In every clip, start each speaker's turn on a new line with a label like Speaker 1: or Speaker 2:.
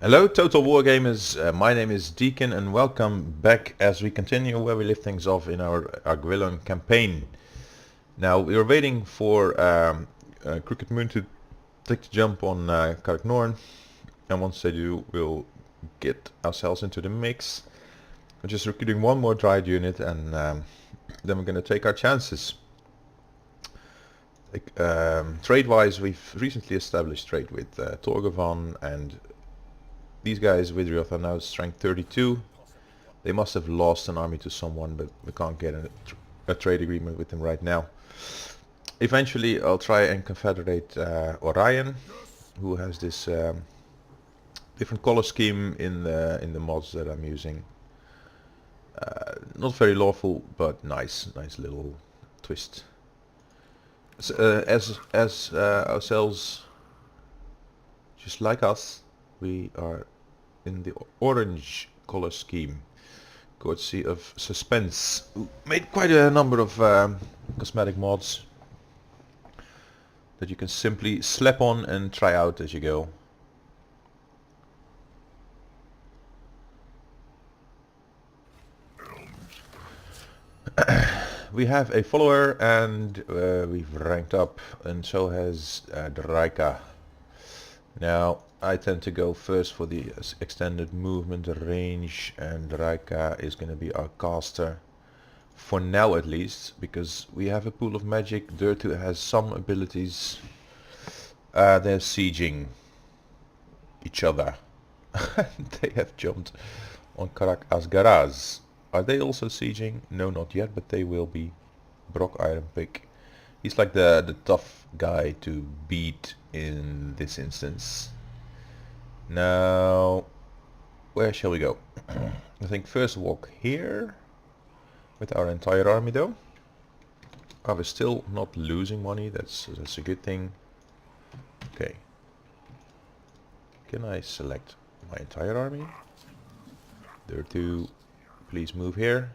Speaker 1: Hello Total Wargamers, my name is Deacon and welcome back as we continue where we left things off in our Argwylon campaign. Now we are waiting for Crooked Moon to take the jump on Kark Norn, and once they do we'll get ourselves into the mix. We're just recruiting one more Dryad unit and then we're going to take our chances. Trade wise, we've recently established trade with Torgovan, and these guys with Rioth are now strength 32. They must have lost an army to someone, but we can't get a trade agreement with them right now. Eventually I'll try and confederate Orion, who has this different color scheme in the mods that I'm using. Not very lawful, but nice little twist. So, as ourselves, just like us, we are in the orange color scheme, courtesy of Suspense, who made quite a number of cosmetic mods that you can simply slap on and try out as you go. We have a follower and we've ranked up, and so has Draika. Now I tend to go first for the extended movement range, and Draika is going to be our caster for now at least, because we have a pool of magic. Durthu has some abilities. They're sieging each other. They have jumped on Karak Asgaraz. Are they also sieging? No, not yet, but they will be. Brokk Iron Pick. He's like the tough guy to beat in this instance. Now, where shall we go? I think first walk here with our entire army though. Are we still not losing money? That's a good thing. Okay. Can I select my entire army? Durthu, please move here.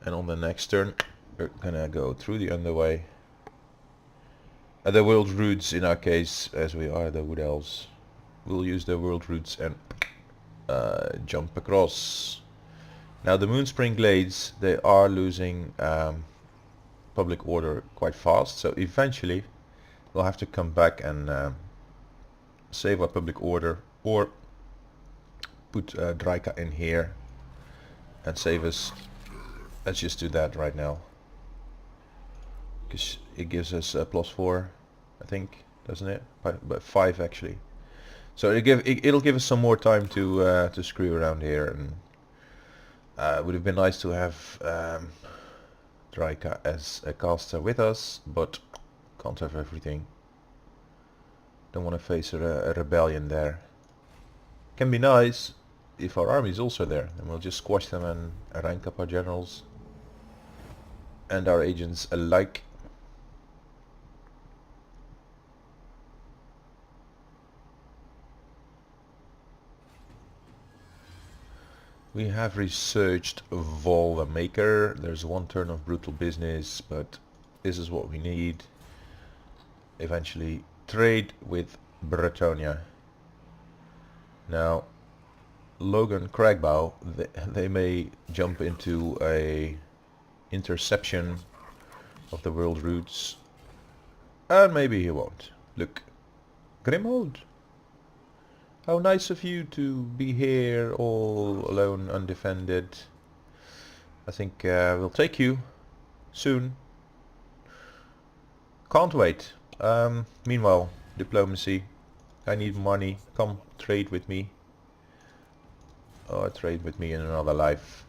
Speaker 1: And on the next turn we're gonna go through the underway. The world routes in our case, as we are the Wood Elves. We'll use the world routes and jump across. Now the Moonspring Glades, they are losing public order quite fast, so eventually we'll have to come back and save our public order, or put Draika in here and save us. Let's just do that right now, because it gives us a +4, I think, doesn't it? But 5 actually. So it'll give us some more time to screw around here, and would have been nice to have Draika as a caster with us, but can't have everything. Don't want to face a rebellion there. Can be nice if our army is also there, and we'll just squash them and rank up our generals and our agents alike. We have researched Vol the Maker. There's one turn of brutal business, but this is what we need. Eventually trade with Bretonia. Now Logan Cragbow, they may jump into a interception of the world routes, and maybe he won't. Look, Grimhold, how nice of you to be here all alone, undefended. I think we'll take you soon. Can't wait. Meanwhile, diplomacy. I need money. Come trade with me. Oh, trade with me in another life.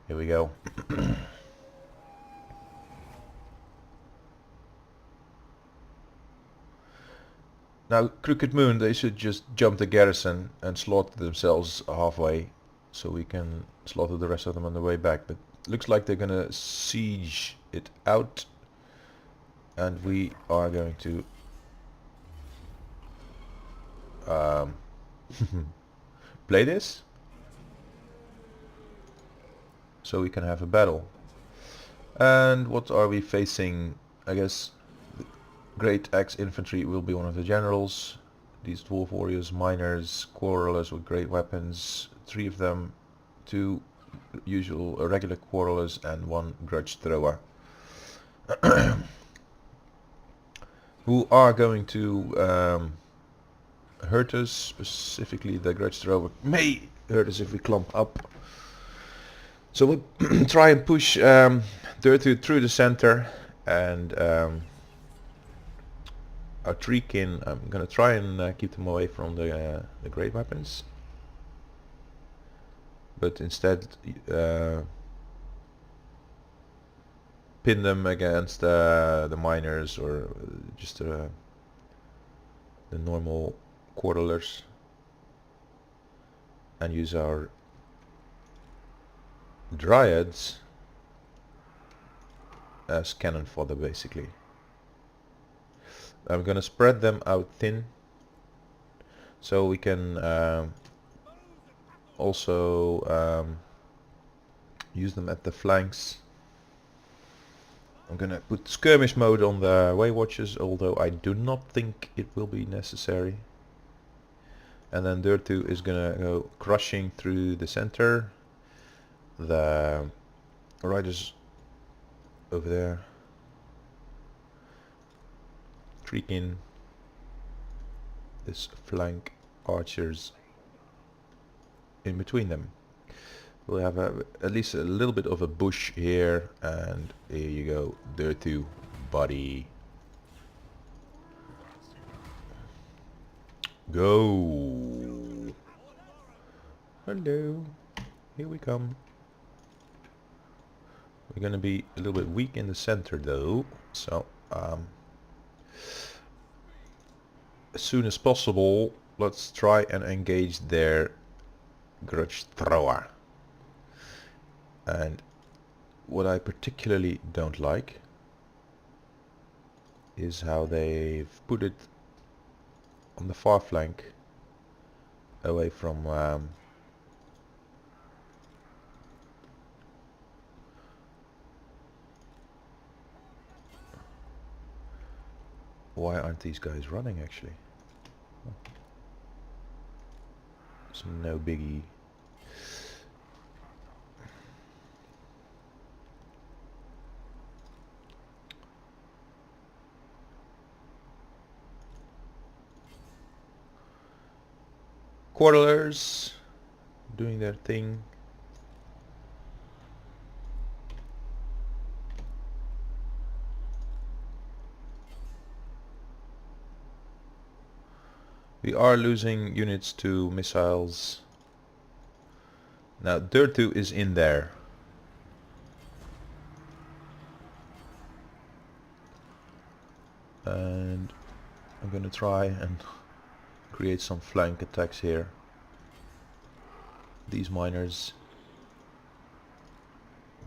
Speaker 1: Here we go. Now, Crooked Moon, they should just jump the garrison and slaughter themselves halfway, so we can slaughter the rest of them on the way back. But looks like they're gonna siege it out, and we are going to play this so we can have a battle. And what are we facing? I guess Great Axe Infantry will be one of the generals. these dwarf warriors, miners, quarrelers with great weapons, 3 of them, 2 usual regular quarrelers and 1 grudge thrower. Who are going to hurt us, specifically the grudge thrower may hurt us if we clump up. So we'll try and push Durthu through the center, and our Treekin, I'm gonna try and keep them away from the great weapons, but instead pin them against the miners or just the normal quarrelers, and use our dryads as cannon fodder basically. I'm gonna spread them out thin so we can also use them at the flanks. I'm gonna put skirmish mode on the way watchers, although I do not think it will be necessary. And then Durthu is gonna go crushing through the center. The riders over there, Treekin, this flank archers in between them. We'll have at least a little bit of a bush here, and here you go, Durthu, buddy. Go! Hello, here we come. We're gonna be a little bit weak in the center though, so as soon as possible, let's try and engage their grudge thrower. And what I particularly don't like is how they've put it on the far flank away from why aren't these guys running actually? Oh. It's no biggie. Quarrelers doing their thing. We are losing units to missiles. Now Durthu is in there. And I'm gonna try and create some flank attacks here. These miners,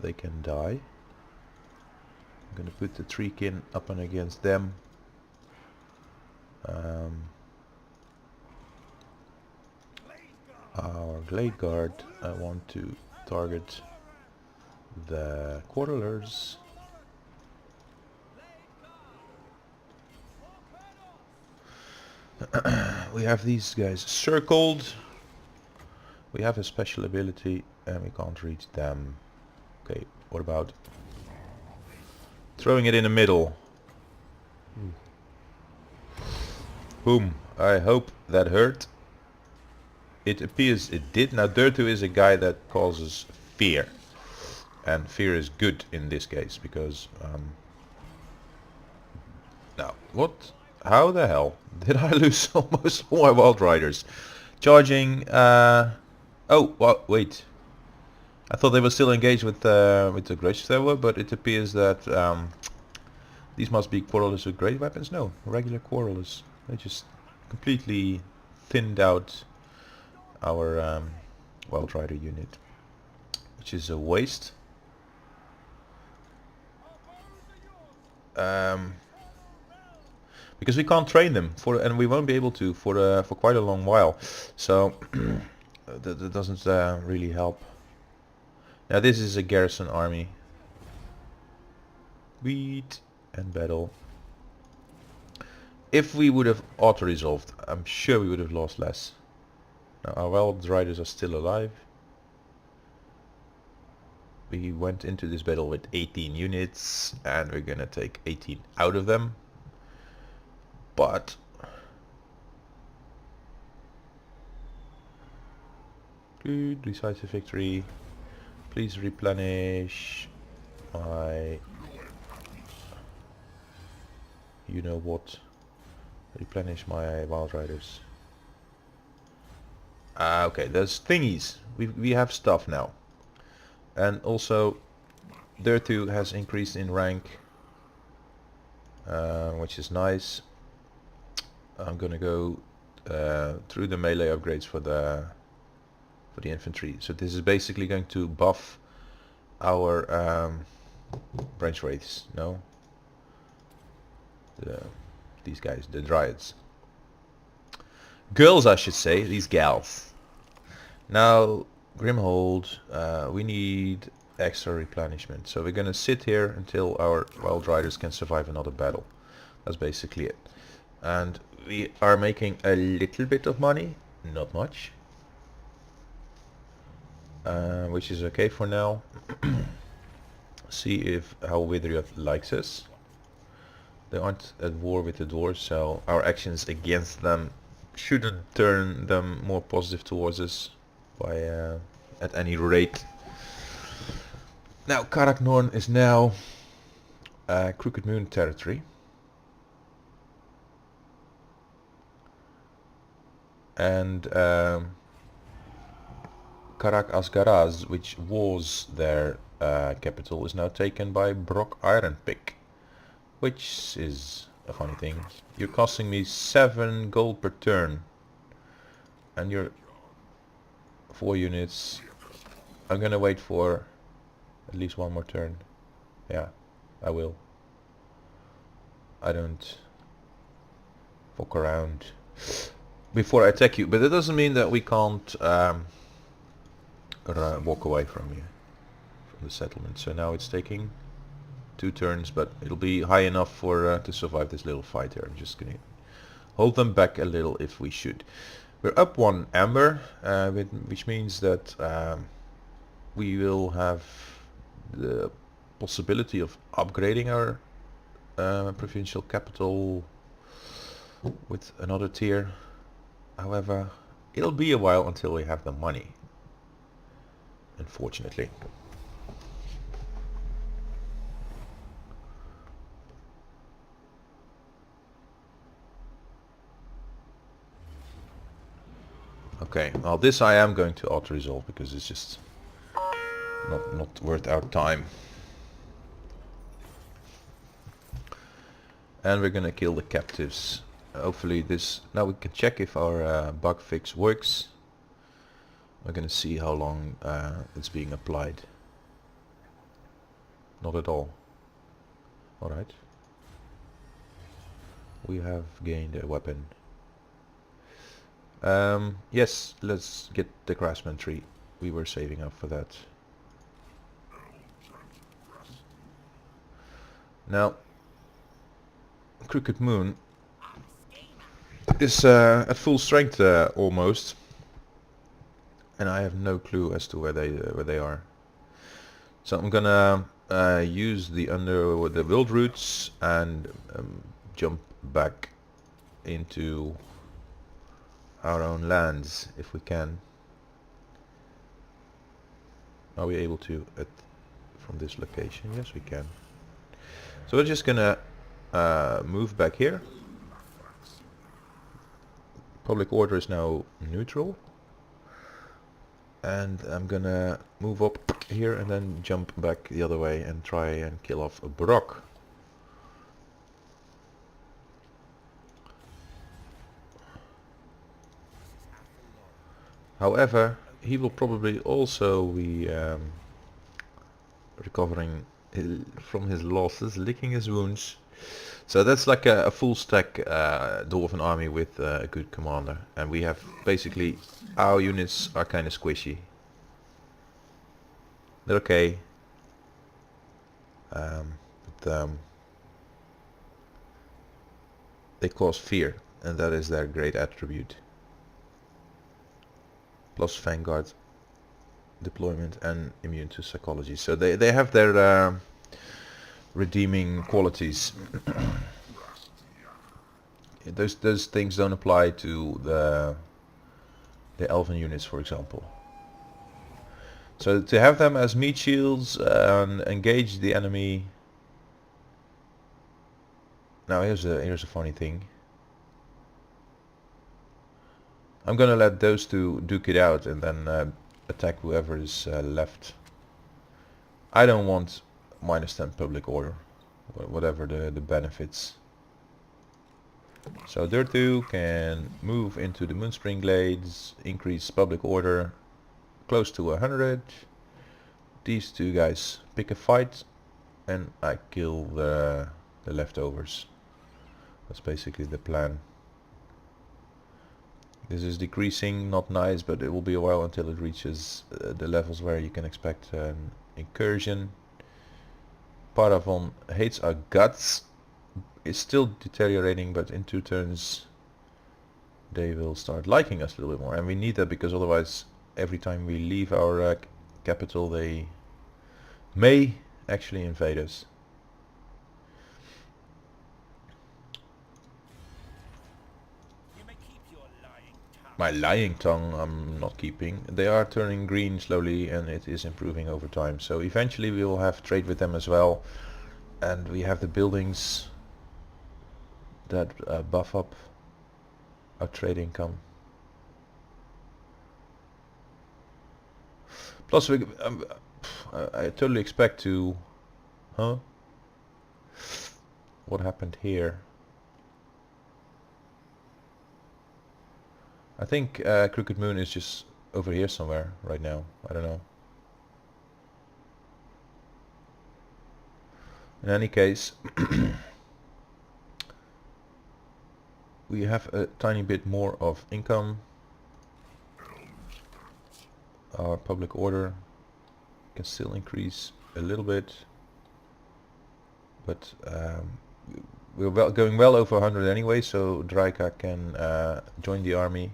Speaker 1: they can die. I'm gonna put the Treekin up and against them. Our Glade Guard, I want to target the Quarrelers. We have these guys circled. We have a special ability and we can't reach them. Okay, what about throwing it in the middle? Boom. I hope that hurt. It appears it did. Now Durthu is a guy that causes fear. And fear is good in this case because... now, what? How the hell did I lose almost all my Wild Riders? Charging... oh, well, wait. I thought they were still engaged with the Grudge Thrower, but it appears that these must be Quarrelers with great weapons. No, regular Quarrelers. They just completely thinned out our Wild Rider unit, which is a waste. Because we can't train them and we won't be able to for quite a long while. So that doesn't really help. Now this is a garrison army. Wheat and battle. if we would have auto-resolved, I'm sure we would have lost less. Now our Wild Riders are still alive. We went into this battle with 18 units and we're gonna take 18 out of them. But good, decisive victory. Please replenish my, you know what, replenish my Wild Riders. Okay, there's thingies. We have stuff now. And also Durthu has increased in rank, which is nice. I'm gonna go through the melee upgrades for the infantry. So this is basically going to buff our branch wraiths. No, these guys, the dryads, girls, I should say, these gals. Now Grimhold, we need extra replenishment, so we're gonna sit here until our Wild Riders can survive another battle. That's basically it. And we are making a little bit of money, not much, which is okay for now. See if how Withriot likes us. They aren't at war with the dwarves, so our actions against them shouldn't turn them more positive towards us by at any rate. Now Karaknorn is now Crooked Moon territory. And Karak Asgaraz, which was their capital, is now taken by Brokk Ironpick, which is a funny thing. You're costing me 7 gold per turn, and you're 4 units. I'm gonna wait for at least one more turn. Yeah, I will. I don't fuck around before I attack you, but it doesn't mean that we can't walk away from you, from the settlement. So now it's taking 2 turns, but it'll be high enough for to survive this little fight here. I'm just gonna hold them back a little if we should. We're up 1 amber, which means that we will have the possibility of upgrading our provincial capital with another tier. However, it'll be a while until we have the money, unfortunately. Okay, well this I am going to auto-resolve because it's just not worth our time. And we're gonna kill the captives. Hopefully this, now we can check if our bug fix works. We're gonna see how long it's being applied. Not at all. Alright. We have gained a weapon. Yes, let's get the craftsman tree. We were saving up for that. Now, Crooked Moon is at full strength almost, and I have no clue as to where they are. So I'm gonna use the wild roots and jump back into our own lands if we can. Are we able to from this location? Yes, we can. So we're just gonna move back here. Public order is now neutral, and I'm gonna move up here and then jump back the other way and try and kill off a Brokk. However, he will probably also be recovering from his losses, licking his wounds. So that's like a full stack Dwarven army with a good commander, and we have basically our units are kind of squishy. They're okay, but they cause fear, and that is their great attribute. Plus Vanguard deployment and immune to psychology. So they have their redeeming qualities. Those things don't apply to the elven units, for example. So to have them as meat shields and engage the enemy. Now here's a funny thing. I'm gonna let those two duke it out and then attack whoever is left. I don't want -10 public order, whatever the benefits. So Durthu can move into the Moonspring Glades, increase public order close to 100. These two guys pick a fight and I kill the leftovers. That's basically the plan. This is decreasing, not nice, but it will be a while until it reaches the levels where you can expect an incursion. Paravon hates our guts. It's still deteriorating, but in 2 turns they will start liking us a little bit more, and we need that because otherwise every time we leave our capital they may actually invade us. My lying tongue I'm not keeping. They are turning green slowly and it is improving over time. So eventually we will have trade with them as well. And we have the buildings that buff up our trade income. Plus I totally expect to... Huh? What happened here? I think Crooked Moon is just over here somewhere right now. I don't know. In any case, we have a tiny bit more of income. Our public order can still increase a little bit, but we're going well over 100 anyway, so Draika can join the army.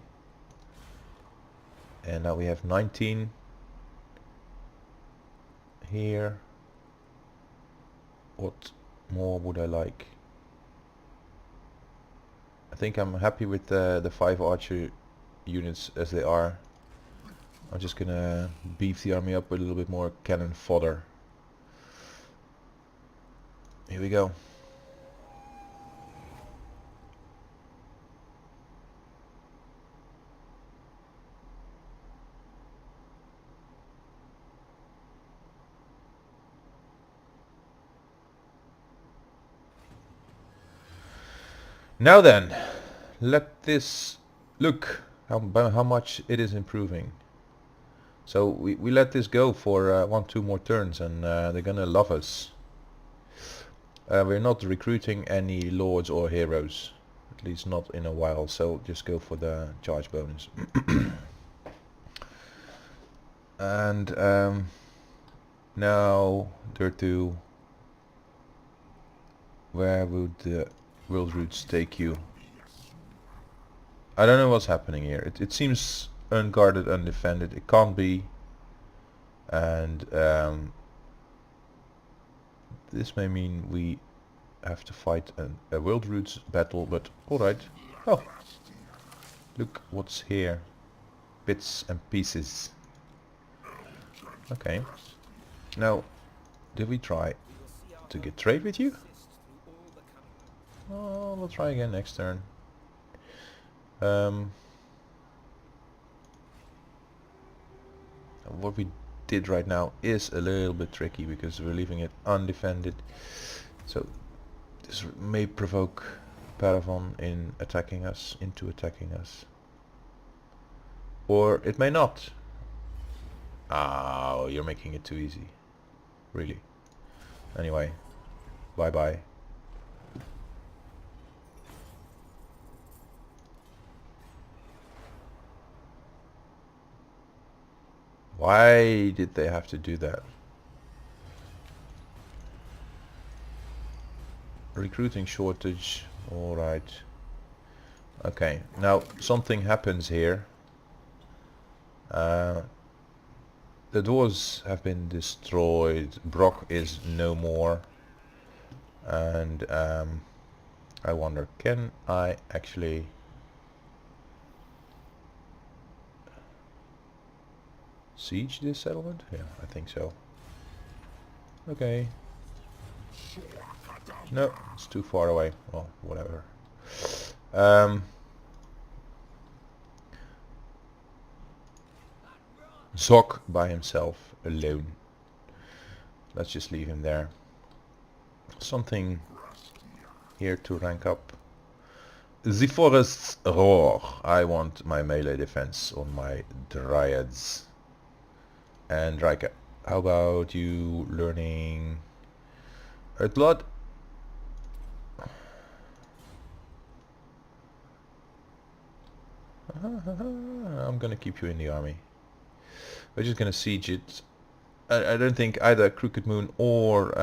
Speaker 1: And now we have 19 here. What more would I like? I think I'm happy with the 5 archer units as they are. I'm just gonna beef the army up with a little bit more cannon fodder. Here we go. Now then, let this look how much it is improving. So we let this go for 1-2 more turns and they're gonna love us. We're not recruiting any lords or heroes, at least not in a while, so just go for the charge bonus. And now Durthu, where would the world routes take you? I don't know what's happening here. It seems unguarded, undefended. It can't be. And this may mean we have to fight a world routes battle, but alright. Oh, look what's here. Bits and pieces. Okay. Now, did we try to get trade with you? Oh, we'll try again next turn. What we did right now is a little bit tricky because we're leaving it undefended. So this may provoke Paravon into attacking us. Or it may not. Oh, you're making it too easy. Really. Anyway, bye bye. Why did they have to do that? Recruiting shortage, alright. Okay, now something happens here. The doors have been destroyed. Brokk is no more. And I wonder, can I actually... siege this settlement? Yeah, I think so. Okay. No, it's too far away. Well, whatever. Zok by himself, alone. Let's just leave him there. Something here to rank up. The Forest's Roar. I want my melee defense on my Dryads. And Rika, how about you learning Earthblood? I'm gonna keep you in the army. We're just gonna siege it. I don't think either Crooked Moon or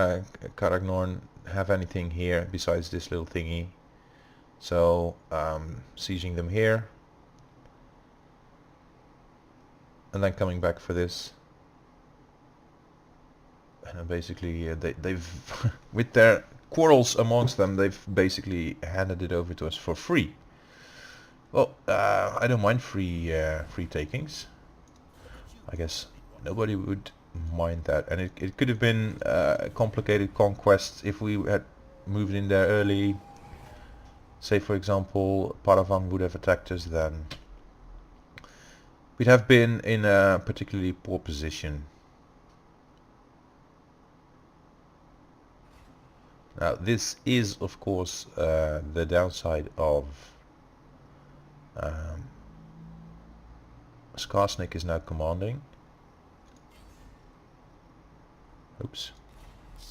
Speaker 1: Karagnorn have anything here besides this little thingy. So sieging them here. And then coming back for this. And basically they've with their quarrels amongst them, they've basically handed it over to us for free. Well, I don't mind free takings. I guess nobody would mind that, and it could have been a complicated conquest if we had moved in there early. Say for example Paravang would have attacked us, then we'd have been in a particularly poor position. Now this is of course the downside of Skarsnik is now commanding. Oops.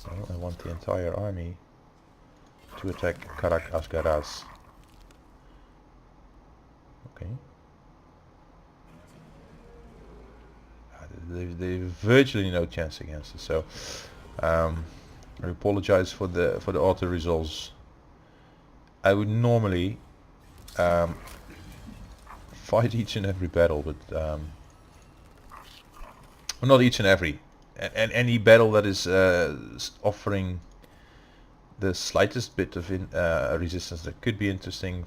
Speaker 1: Well, I want the entire army to attack Karak Asgaraz. Okay. They've virtually no chance against us, so I apologize for the auto resolves. I would normally fight each and every battle, but well, not each and every. And any battle that is offering the slightest bit of resistance that could be interesting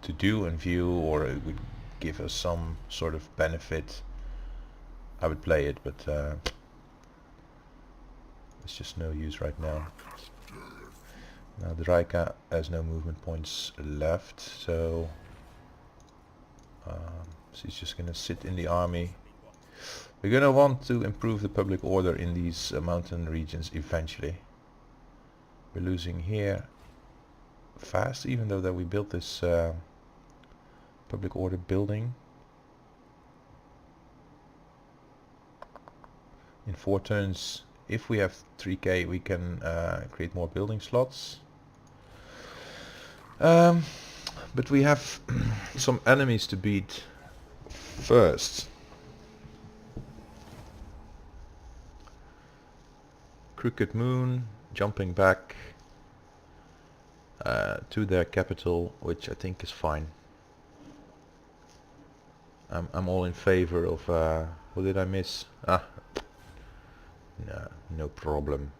Speaker 1: to do and view, or it would give us some sort of benefit, I would play it, but it's just no use right now. Now the Rika has no movement points left, so she's just gonna sit in the army. We're gonna want to improve the public order in these mountain regions eventually. We're losing here fast, even though that we built this public order building. In 4 turns, if we have 3k, we can create more building slots. But we have some enemies to beat first. Crooked Moon jumping back to their capital, which I think is fine. I'm all in favor of what did I miss? No problem.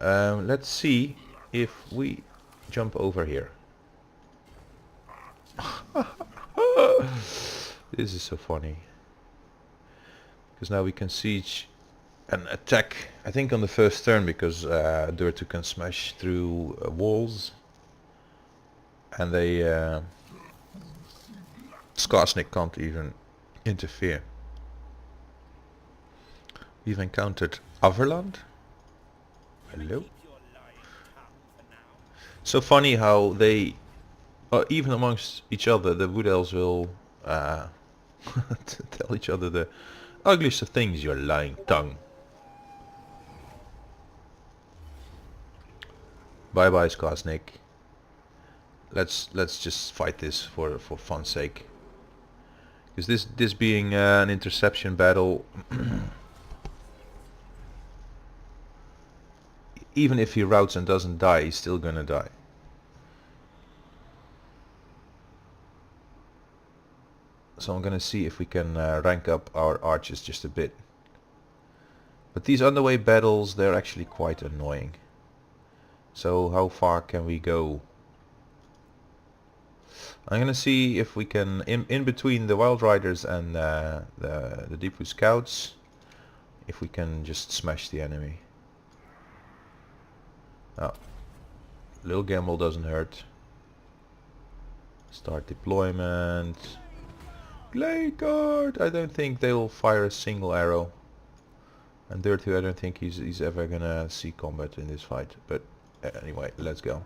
Speaker 1: Let's see if we jump over here. This is so funny, because now we can siege and attack, I think on the first turn, because Durthu can smash through walls, and they Skarsnik can't even interfere. We've encountered Argwylon. Hello. So funny how they, even amongst each other, the Wood Elves will tell each other the ugliest of things, your lying tongue. Bye bye Skarsnik. Let's just fight this for fun's sake. Because this being an interception battle, even if he routes and doesn't die, he's still gonna die. So I'm gonna see if we can rank up our archers just a bit. But these underway battles, they're actually quite annoying. So how far can we go? I'm gonna see if we can, in between the Wild Riders and the Deepu Scouts, if we can just smash the enemy. Oh, little gamble doesn't hurt. Start deployment. Blade Guard! I don't think they'll fire a single arrow. And Durthu, I don't think he's ever gonna see combat in this fight. But anyway, let's go.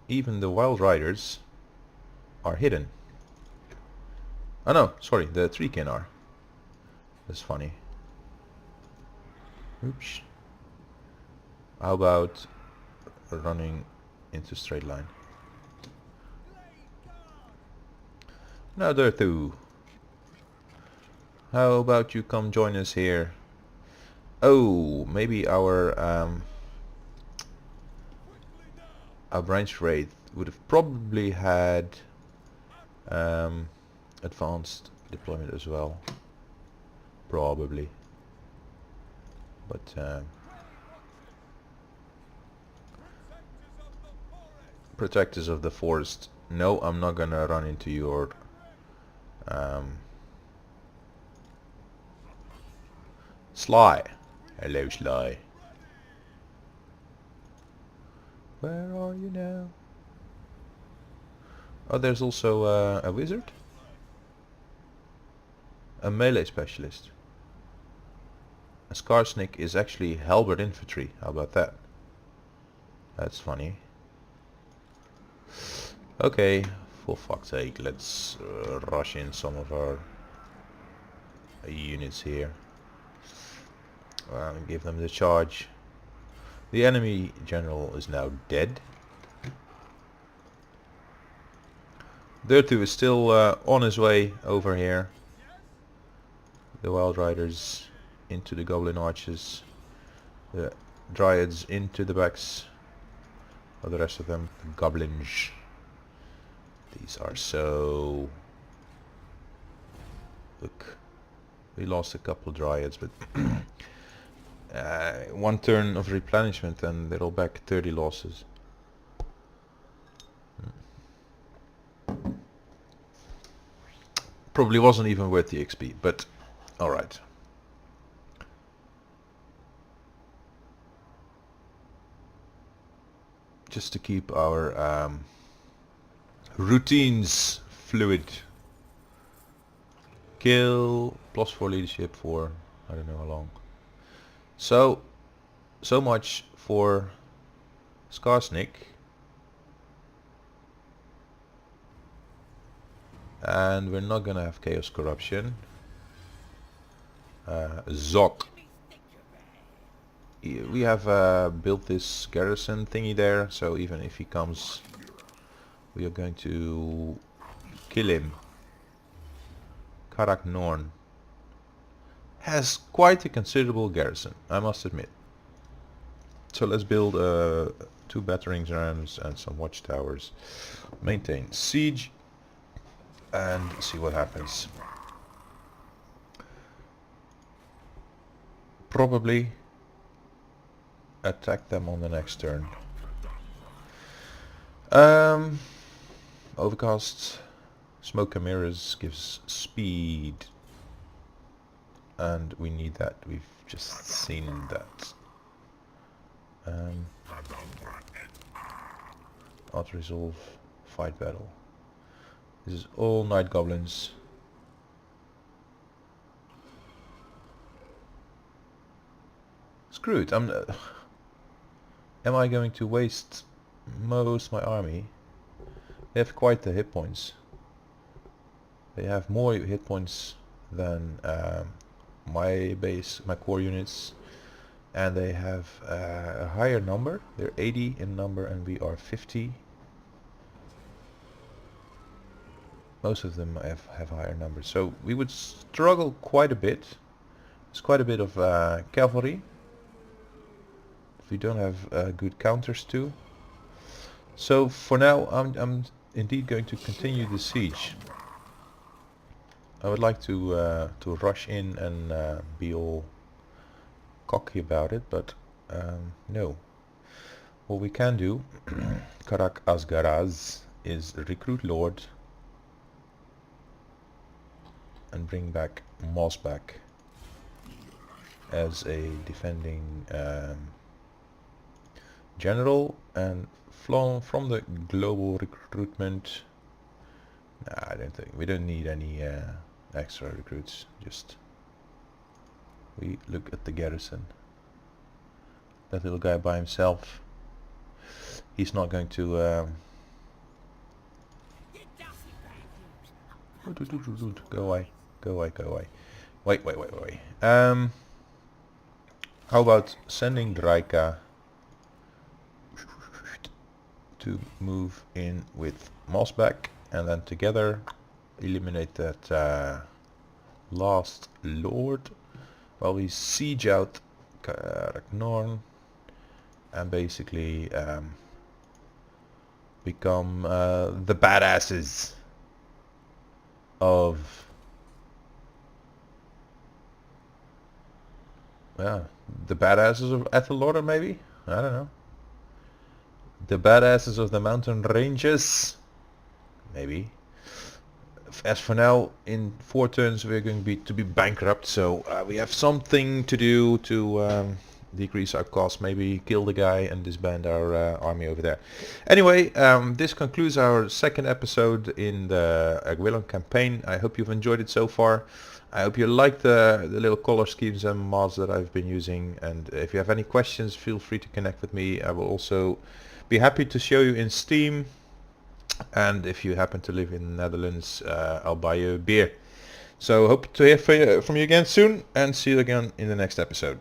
Speaker 1: Even the Wild Riders are hidden. Oh no, sorry, the Treekin are. That's funny. Oops. How about running into straight line? Now Durthu, how about you come join us here? Oh, maybe our branch raid would have probably had advanced deployment as well. Probably. But Protectors of the Forest. No, I'm not gonna run into your Sly. Hello, Sly. Where are you now? Oh, there's also a wizard. A melee specialist. A Skarsnik is actually halberd infantry. How about that? That's funny. Okay, for fuck's sake, let's rush in some of our units here. And give them the charge. The enemy general is now dead. Durthu is still on his way over here. The Wild Riders into the Goblin Archers. The Dryads into the backs of the rest of them. The Goblins. These are so... Look. We lost a couple Dryads, but... one turn of replenishment and they're all back 30 losses. Probably wasn't even worth the XP, but alright. Just to keep our routines fluid. Kill, +4 leadership for I don't know how long. So much for Skarsnik. And we're not gonna have Chaos Corruption. Zok. We have built this garrison thingy there, so even if he comes, we are going to kill him. Karak Norn has quite a considerable garrison, I must admit. So let's build 2 battering rams and some watchtowers. Maintain siege and see what happens. Probably attack them on the next turn. Overcast, smoke and mirrors gives speed. And we need that. We've just seen that. Auto resolve, fight battle. This is all night goblins. Screw it. Am I going to waste most of my army? They have quite the hit points. They have more hit points than my core units, and they have a higher number. They're 80 in number and we are 50. Most of them have higher numbers, so we would struggle quite a bit. There's quite a bit of cavalry. We don't have good counters too. So for now, I'm indeed going to continue the siege. I would like to rush in and be all cocky about it, but no. What we can do, Karak Asgaraz, is recruit Lord and bring back Mosback as a defending general, and from the global recruitment. Nah, I don't think we don't need any extra recruits. Just we look at the garrison. That little guy by himself. He's not going to go away, go away, go away. Wait. How about sending Draika to move in with Mosback, and then together eliminate that last lord while we siege out Ragnorn and basically become the badasses of the badasses of Ethelorda, maybe? I don't know. The badasses of the mountain ranges, maybe. As for now, in 4 turns we're going to be bankrupt, so we have something to do to decrease our costs, maybe kill the guy and disband our army over there. Anyway, this concludes our second episode in the Argwylon campaign. I hope you've enjoyed it so far. I hope you like the little color schemes and mods that I've been using, and if you have any questions, feel free to connect with me. I will also be happy to show you in Steam, and if you happen to live in the Netherlands, I'll buy you a beer. So hope to hear from you again soon, and see you again in the next episode.